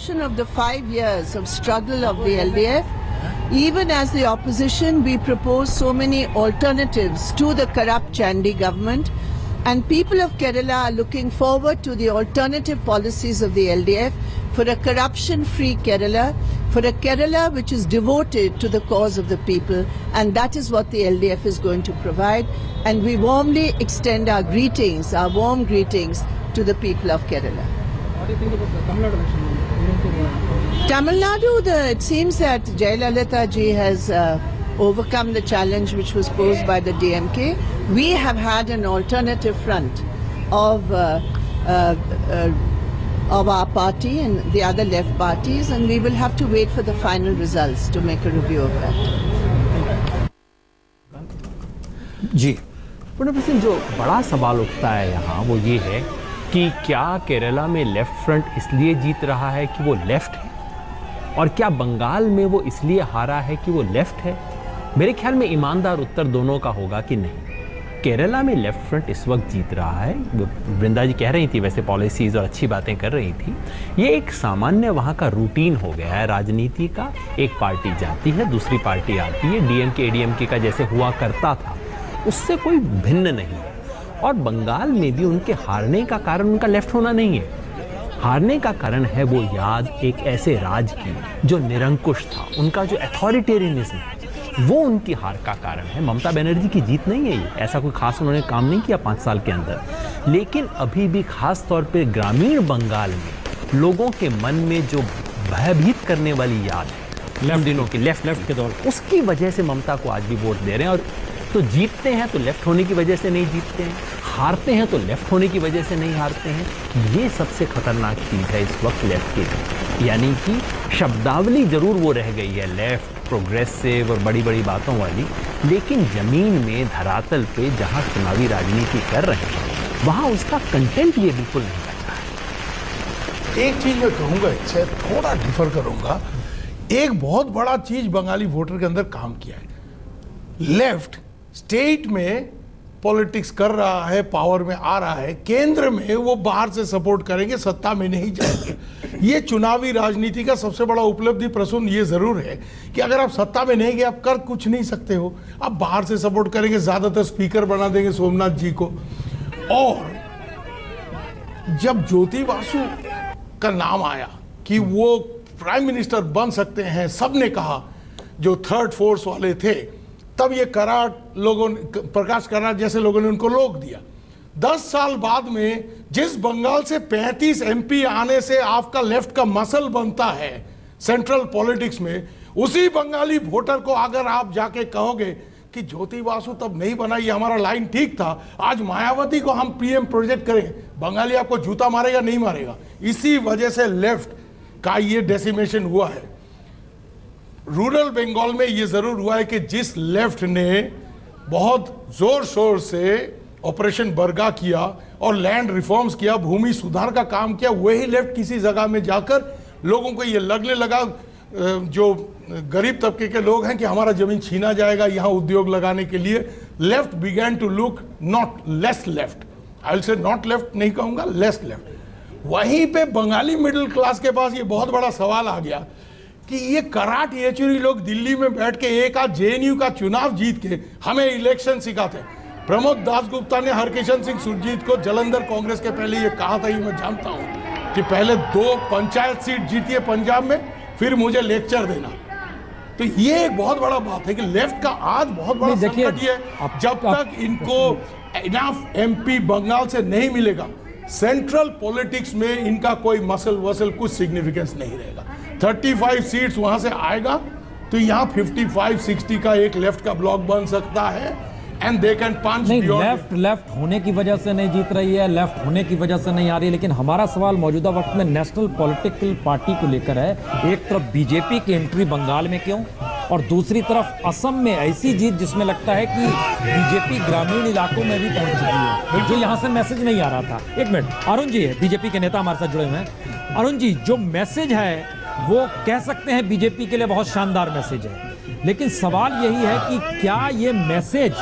culmination of the 5 years of struggle of the LDF, even as the opposition, we propose so many alternatives to the corrupt Chandy government, and people of Kerala are looking forward to the alternative policies of the LDF for a corruption-free Kerala, for a Kerala which is devoted to the cause of the people, and that is what the LDF is going to provide. And we warmly extend our greetings, our warm greetings to the people of Kerala. What do you think about the Tamil Nadu election? Tamil Nadu, it seems that Jayalalitha ji has overcome the challenge which was posed by the DMK. We have had an alternative front of our party and the other left parties, and we will have to wait for the final results to make a review of that. जी प्रणब सिंह, जो बड़ा सवाल उठता है यहाँ वो ये है कि क्या केरला में लेफ्ट फ्रंट इसलिए जीत रहा है कि वो लेफ्ट है, और क्या बंगाल में वो इसलिए हारा है कि वो लेफ्ट है? मेरे ख्याल में ईमानदार उत्तर दोनों का होगा कि नहीं। केरला में लेफ्ट फ्रंट इस वक्त जीत रहा है। वृंदा जी कह रही थी, वैसे पॉलिसीज़ और अच्छी बातें कर रही थी, ये एक सामान्य वहाँ का रूटीन हो गया है राजनीति का। एक पार्टी जाती है, दूसरी पार्टी आती है, डीएमके एडीएमके का जैसे हुआ करता था उससे कोई भिन्न नहीं है। और बंगाल में भी उनके हारने का कारण उनका लेफ्ट होना नहीं है। हारने का कारण है वो याद एक ऐसे राज की जो निरंकुश था, उनका जो अथॉरिटेरियनिज्म, वो उनकी हार का कारण है। ममता बनर्जी की जीत नहीं है ये, ऐसा कोई खास उन्होंने काम नहीं किया 5 साल के अंदर। लेकिन अभी भी खास तौर पे ग्रामीण बंगाल में लोगों के मन में जो भयभीत करने वाली याद है लेफ्ट दिनों की, लेफ्ट के दौर, उसकी वजह से ममता को आज भी वोट दे रहे हैं। और तो जीतते हैं तो लेफ्ट होने की वजह से नहीं जीतते हैं, हारते हैं तो लेफ्ट होने की वजह से नहीं हारते हैं। ये सबसे खतरनाक चीज़ है इस वक्त लेफ्ट के लिए। यानी कि शब्दावली जरूर वो रह गई है लेफ्ट, प्रोग्रेसिव और बड़ी बड़ी बातों वाली, लेकिन जमीन में धरातल पे जहाँ चुनावी राजनीति कर रहे हैं वहाँ उसका कंटेंट ये बिल्कुल नहीं करता है। एक चीज मैं कहूँगा, इससे थोड़ा डिफर करूँगा। एक बहुत बड़ा चीज बंगाली वोटर के अंदर काम किया है। लेफ्ट स्टेट में पॉलिटिक्स कर रहा है, पावर में आ रहा है, केंद्र में वो बाहर से सपोर्ट करेंगे, सत्ता में नहीं जाएंगे। ये चुनावी राजनीति का सबसे बड़ा उपलब्धि प्रसून ये जरूर है कि अगर आप सत्ता में नहीं गए आप कर कुछ नहीं सकते हो, आप बाहर से सपोर्ट करेंगे, ज्यादातर स्पीकर बना देंगे सोमनाथ जी को। और जब ज्योति बासु का नाम आया कि वो प्राइम मिनिस्टर बन सकते हैं, सबने कहा, जो थर्ड फोर्स वाले थे, तब ये करार लोगों ने, प्रकाश करार जैसे लोगों ने उनको रोक दिया। 10 साल बाद में जिस बंगाल से 35 एमपी आने से आपका लेफ्ट का मसल बनता है सेंट्रल पॉलिटिक्स में, उसी बंगाली वोटर को अगर आप जाके कहोगे कि ज्योति बासु तब नहीं बना, ये हमारा लाइन ठीक था, आज मायावती को हम पीएम प्रोजेक्ट करें, बंगाली आपको जूता मारेगा नहीं मारेगा। इसी वजह से लेफ्ट का ये डेसिमेशन हुआ है। रूरल बंगाल में ये जरूर हुआ है कि जिस लेफ्ट ने बहुत जोर शोर से ऑपरेशन बरगा किया और लैंड रिफॉर्म्स किया, भूमि सुधार का काम किया, वही लेफ्ट किसी जगह में जाकर लोगों को ये लगने लगा, जो गरीब तबके के लोग हैं, कि हमारा जमीन छीना जाएगा यहाँ उद्योग लगाने के लिए। Left began to look not less left, I will say not left नहीं कहूँगा, लेस लेफ्ट। वहीं पे बंगाली मिडिल क्लास के पास ये बहुत बड़ा सवाल आ गया कि ये कराट येचुरी लोग दिल्ली में बैठ के एक आध जेएनयू का चुनाव जीत के हमें इलेक्शन सिखाते हैं। प्रमोद दासगुप्ता ने हरकिशन सिंह सुरजीत को जलंधर कांग्रेस के पहले ये कहा था, ये मैं जानता हूं, कि पहले 2 पंचायत सीट जीतिए पंजाब में, फिर मुझे लेक्चर देना। तो ये एक बहुत बड़ा बात है कि लेफ्ट का आज बहुत बड़ा संकट ये है, जब तक इनको इनफ एमपी बंगाल से नहीं मिलेगा, सेंट्रल पॉलिटिक्स में इनका कोई मसल वसल कुछ सिग्निफिकेंस नहीं रहेगा। 35 सीट्स वहां से आएगा तो यहाँ 55-60 का एक लेफ्ट का ब्लॉक बन सकता है, एंड दे कैन पंच। नहीं, लेफ्ट होने की वजह से नहीं जीत रही है, लेफ्ट होने की वजह से नहीं आ रही है, लेकिन हमारा सवाल मौजूदा वक्त में नेशनल पॉलिटिकल पार्टी को लेकर है। एक तरफ बीजेपी की एंट्री बंगाल में क्यों, और दूसरी तरफ असम में ऐसी जीत जिसमें लगता है कि बीजेपी ग्रामीण इलाकों में भी पहुंच चुकी है, जो यहाँ से मैसेज नहीं आ रहा था। एक मिनट, अरुण जी है, बीजेपी के नेता हमारे साथ जुड़े हुए हैं। अरुण जी, जो मैसेज है वो कह सकते हैं बीजेपी के लिए बहुत शानदार मैसेज है, लेकिन सवाल यही है कि क्या ये मैसेज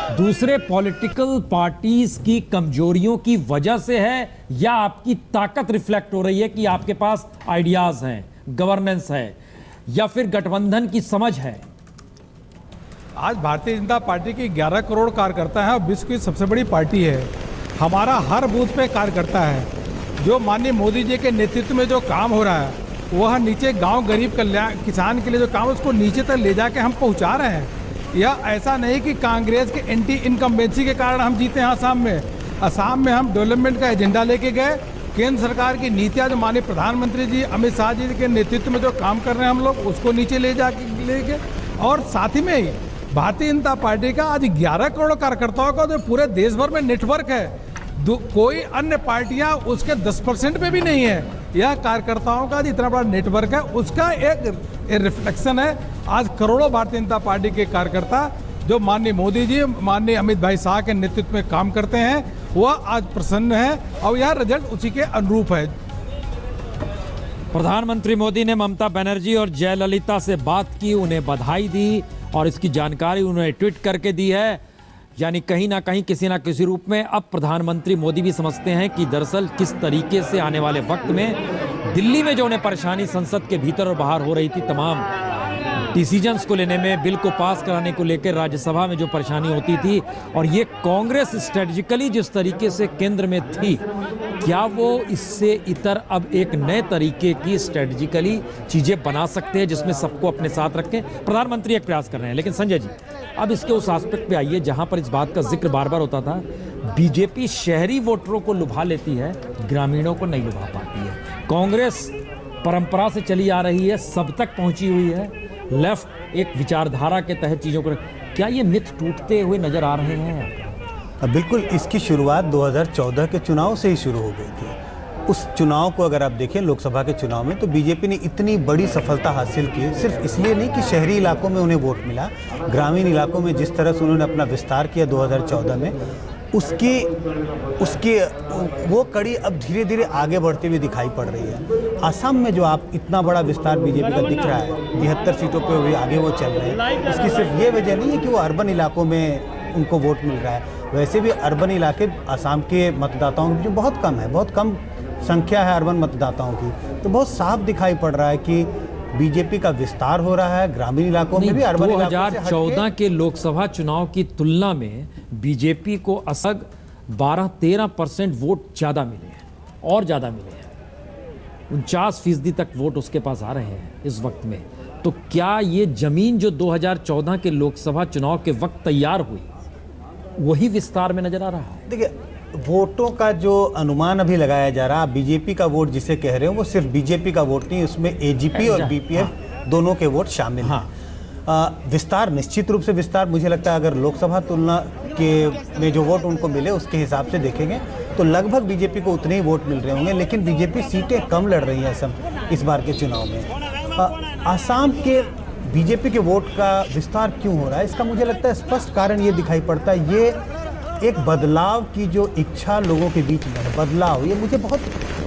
दूसरे पॉलिटिकल पार्टीज की कमजोरियों की वजह से है या आपकी ताकत रिफ्लेक्ट हो रही है कि आपके पास आइडियाज हैं, गवर्नेंस है, या फिर गठबंधन की समझ है? आज भारतीय जनता पार्टी की 11 करोड़ कार्यकर्ता है और विश्व की सबसे बड़ी पार्टी है। हमारा हर बूथ पे कार्यकर्ता है। जो माननीय मोदी जी के नेतृत्व में जो काम हो रहा है वह नीचे गांव गरीब कल्याण किसान के लिए जो काम है उसको नीचे तक ले जाके हम पहुंचा रहे हैं। यह ऐसा नहीं कि कांग्रेस के एंटी इनकम्बेंसी के कारण हम जीते हैं आसाम में। आसाम में हम डेवलपमेंट का एजेंडा लेके गए। केंद्र सरकार की नीतियां जो माननीय प्रधानमंत्री जी अमित शाह जी के नेतृत्व में जो काम कर रहे हैं हम लोग उसको नीचे ले गए। और साथ ही में ही भारतीय जनता पार्टी का आज 11 करोड़ कार्यकर्ताओं का जो पूरे देश भर में नेटवर्क है, कोई अन्य पार्टियां उसके 10% पे भी नहीं है। यह कार्यकर्ताओं का जितना बड़ा नेटवर्क है उसका एक रिफ्लेक्शन है। आज करोड़ों भारतीय जनता पार्टी के कार्यकर्ता जो माननीय मोदी जी, माननीय अमित भाई शाह के नेतृत्व में काम करते हैं वह आज प्रसन्न है और यह रिजल्ट उसी के अनुरूप है। प्रधानमंत्री मोदी ने ममता बनर्जी और जयललिता से बात की, उन्हें बधाई दी और इसकी जानकारी उन्होंने ट्वीट करके दी है। यानी कहीं ना कहीं किसी ना किसी रूप में अब प्रधानमंत्री मोदी भी समझते हैं कि दरअसल किस तरीके से आने वाले वक्त में दिल्ली में जो उन्हें परेशानी संसद के भीतर और बाहर हो रही थी, तमाम डिसीजंस को लेने में, बिल को पास कराने को लेकर राज्यसभा में जो परेशानी होती थी, और ये कांग्रेस स्ट्रेटेजिकली जिस तरीके से केंद्र में थी, क्या वो इससे इतर अब एक नए तरीके की स्ट्रेटेजिकली चीजें बना सकते हैं जिसमें सबको अपने साथ रखें? प्रधानमंत्री एक प्रयास कर रहे हैं, लेकिन संजय जी अब इसके उस एस्पेक्ट पे आइए जहां पर इस बात का जिक्र बार बार होता था, बीजेपी शहरी वोटरों को लुभा लेती है, ग्रामीणों को नहीं लुभा पाती है। कांग्रेस परंपरा से चली आ रही है, सब तक पहुंची हुई है, लेफ्ट एक विचारधारा के तहत चीजों को, क्या ये मिथ टूटते हुए नजर आ रहे हैं? बिल्कुल, इसकी शुरुआत 2014 के चुनाव से ही शुरू हो गई थी। उस चुनाव को अगर आप देखें, लोकसभा के चुनाव में, तो बीजेपी ने इतनी बड़ी सफलता हासिल की सिर्फ इसलिए नहीं कि शहरी इलाकों में उन्हें वोट मिला, ग्रामीण इलाकों में जिस तरह से उन्होंने अपना विस्तार किया 2014 में, उसकी वो कड़ी अब धीरे धीरे आगे बढ़ती हुई दिखाई पड़ रही है। असम में जो आप इतना बड़ा विस्तार बीजेपी का दिख रहा है, 73 सीटों पे भी आगे वो चल रहे हैं, इसकी सिर्फ ये वजह नहीं है कि वो अर्बन इलाकों में उनको वोट मिल रहा है। वैसे भी अर्बन इलाके असम के मतदाताओं की जो बहुत कम है, बहुत कम संख्या है अर्बन मतदाताओं की, तो बहुत साफ दिखाई पड़ रहा है कि बीजेपी का विस्तार हो रहा है ग्रामीण इलाकों में भी, अर्बन इलाकों से हटके। 2014 के लोकसभा चुनाव की तुलना में बीजेपी को असग 12-13% वोट ज़्यादा मिले हैं, और ज़्यादा मिले हैं। 49% तक वोट उसके पास आ रहे हैं इस वक्त में। तो क्या ये जमीन जो 2014 के लोकसभा चुनाव के वक्त तैयार हुई वही विस्तार में नजर आ रहा है? देखिए, वोटों का जो अनुमान अभी लगाया जा रहा है, बीजेपी का वोट जिसे कह रहे हो वो सिर्फ बीजेपी का वोट नहीं, उसमें एजीपी और बीपीएफ दोनों के वोट शामिल हैं। विस्तार, निश्चित रूप से विस्तार, मुझे लगता है अगर लोकसभा तुलना के में जो वोट उनको मिले उसके हिसाब से देखेंगे तो लगभग बीजेपी को उतने ही वोट मिल रहे होंगे, लेकिन बीजेपी सीटें कम लड़ रही है असम इस बार के चुनाव में। असम के बीजेपी के वोट का विस्तार क्यों हो रहा है, इसका मुझे लगता है स्पष्ट कारण ये दिखाई पड़ता है, ये एक बदलाव की जो इच्छा लोगों के बीच में है, बदलाव, ये मुझे बहुत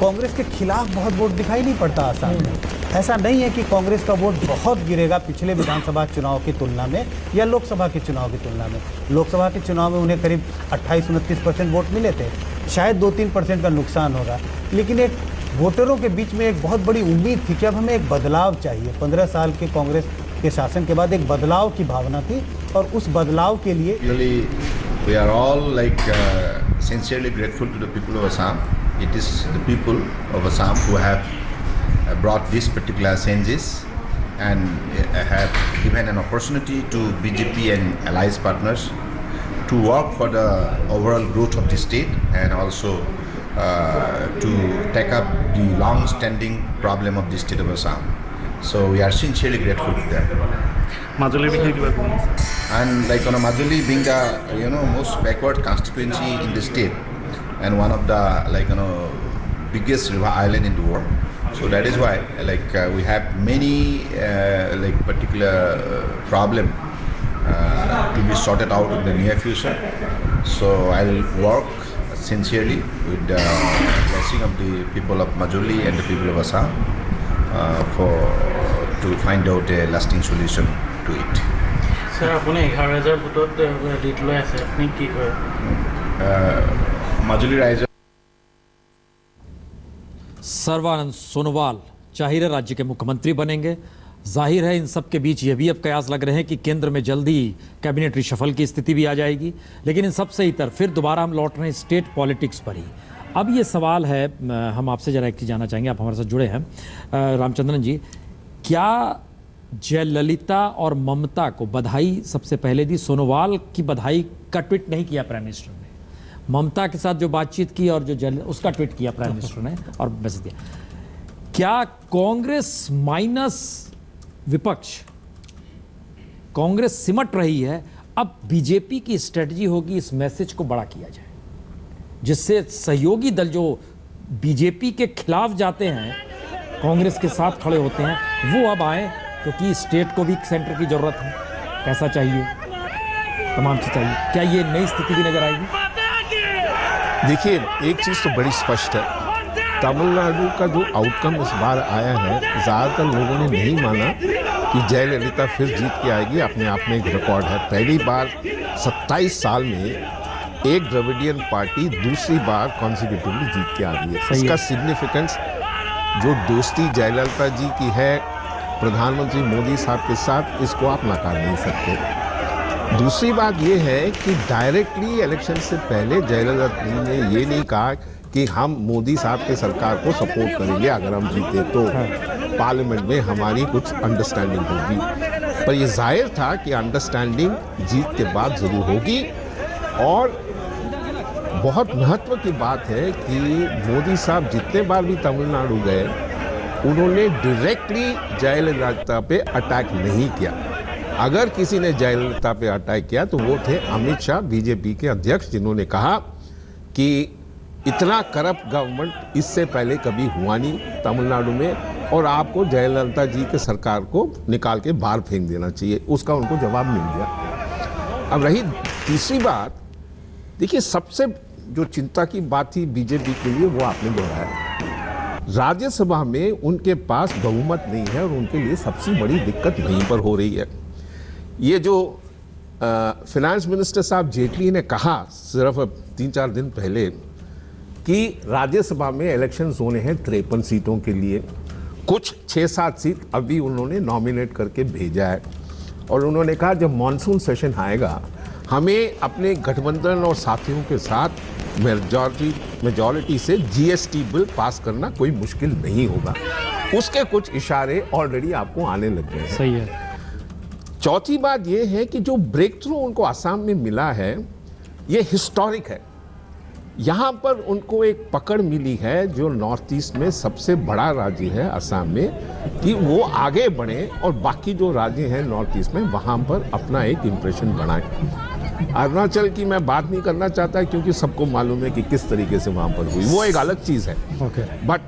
कांग्रेस के खिलाफ बहुत वोट दिखाई नहीं पड़ता असम में। ऐसा नहीं है कि कांग्रेस का वोट बहुत गिरेगा पिछले विधानसभा चुनाव की तुलना में या लोकसभा के चुनाव की तुलना में। लोकसभा के चुनाव में उन्हें करीब 28-29% वोट मिले थे, शायद 2-3% का नुकसान होगा, लेकिन एक वोटरों के बीच में एक बहुत बड़ी उम्मीद थी कि अब हमें एक बदलाव चाहिए। 15 साल के कांग्रेस के शासन के बाद एक बदलाव की भावना थी, और उस बदलाव के लिए Really, we are all sincerely grateful to the people of Assam. It is the people of Assam who have brought these particular changes and have given an opportunity to BJP and allies partners to work for the overall growth of the state and also to take up the long-standing problem of the state of Assam. So we are sincerely grateful to them. And Majuli being the most backward constituency in the state and one of the biggest river island in the world. So that is why we have many particular problem to be sorted out in the near future. So I will work sincerely with the blessing of the people of Majuli and the people of Assam to find out a lasting solution to it. Sir আপুনি 11,000 ভোটত lead লৈ আছে, আপুনি কি কয়? মাজুলী ৰাইজৰ सर्बानंद सोनोवाल जाहिर है राज्य के मुख्यमंत्री बनेंगे। जाहिर है इन सब के बीच ये भी अब कयास लग रहे हैं कि केंद्र में जल्दी कैबिनेट रिशफल की स्थिति भी आ जाएगी। लेकिन इन सबसे इतर फिर दोबारा हम लौट रहे हैं स्टेट पॉलिटिक्स पर ही। अब ये सवाल है, हम आपसे जरा एक चीज़ जानना चाहेंगे, आप हमारे साथ जुड़े हैं रामचंद्रन जी। क्या जयललिता और ममता को बधाई सबसे पहले दी, सोनोवाल की बधाई का ट्वीट नहीं किया प्राइम मिनिस्टर ने, ममता के साथ जो बातचीत की और जो उसका ट्वीट किया प्राइम मिनिस्टर ने और मैसेज दिया। क्या कांग्रेस माइनस विपक्ष, कांग्रेस सिमट रही है, अब बीजेपी की स्ट्रेटजी होगी इस मैसेज को बड़ा किया जाए, जिससे सहयोगी दल जो बीजेपी के खिलाफ जाते हैं, कांग्रेस के साथ खड़े होते हैं, वो अब आए, क्योंकि स्टेट को भी सेंटर की जरूरत है, पैसा चाहिए, तमाम चीज चाहिए। क्या ये नई स्थिति भी नजर आएगी? देखिए, एक चीज़ तो बड़ी स्पष्ट है, तमिलनाडु का जो आउटकम इस बार आया है, ज़्यादातर लोगों ने नहीं माना कि जयललिता फिर जीत के आएगी। अपने आप में एक रिकॉर्ड है, पहली बार 27 साल में एक द्रविडियन पार्टी दूसरी बार कॉन्सिक्यूटिवली जीत के आ रही है। इसका सिग्निफिकेंस जो दोस्ती जयललिता जी की है प्रधानमंत्री मोदी साहब के साथ, इसको आप नकार नहीं सकते। दूसरी बात यह है कि डायरेक्टली इलेक्शन से पहले जयललिता जी ने ये नहीं कहा कि हम मोदी साहब के सरकार को सपोर्ट करेंगे, अगर हम जीते तो पार्लियामेंट में हमारी कुछ अंडरस्टैंडिंग होगी। पर ये जाहिर था कि अंडरस्टैंडिंग जीत के बाद ज़रूर होगी। और बहुत महत्व की बात है कि मोदी साहब जितने बार भी तमिलनाडु गए, उन्होंने डायरेक्टली जयललिता पे अटैक नहीं किया। अगर किसी ने जयललिता पे अटैक किया तो वो थे अमित शाह, बीजेपी के अध्यक्ष, जिन्होंने कहा कि इतना करप्ट गवर्नमेंट इससे पहले कभी हुआ नहीं तमिलनाडु में, और आपको जयललिता जी के सरकार को निकाल के बाहर फेंक देना चाहिए। उसका उनको जवाब मिल गया। अब रही तीसरी बात, देखिए सबसे जो चिंता की बात थी बीजेपी के लिए, वो आपने दोहराया। राज्यसभा में उनके पास बहुमत नहीं है और उनके लिए सबसे बड़ी दिक्कत वहीं पर हो रही है। ये जो फिनेंस मिनिस्टर साहब जेटली ने कहा सिर्फ 3-4 दिन पहले कि राज्यसभा में इलेक्शंस होने हैं 53 सीटों के लिए, कुछ 6-7 सीट अभी उन्होंने नॉमिनेट करके भेजा है, और उन्होंने कहा जब मॉनसून सेशन आएगा हमें अपने गठबंधन और साथियों के साथ मेजॉरिटी से जीएसटी बिल पास करना कोई मुश्किल नहीं होगा। उसके कुछ इशारे ऑलरेडी आपको आने लग गए हैं। सही है। चौथी बात यह है कि जो ब्रेक थ्रू उनको असम में मिला है, ये हिस्टोरिक है। यहाँ पर उनको एक पकड़ मिली है जो नॉर्थ ईस्ट में सबसे बड़ा राज्य है असम में, कि वो आगे बढ़े और बाकी जो राज्य हैं नॉर्थ ईस्ट में वहाँ पर अपना एक इम्प्रेशन बनाएं। अरुणाचल की मैं बात नहीं करना चाहता क्योंकि सबको मालूम है कि किस तरीके से वहाँ पर हुई, वो एक अलग चीज़ है। बट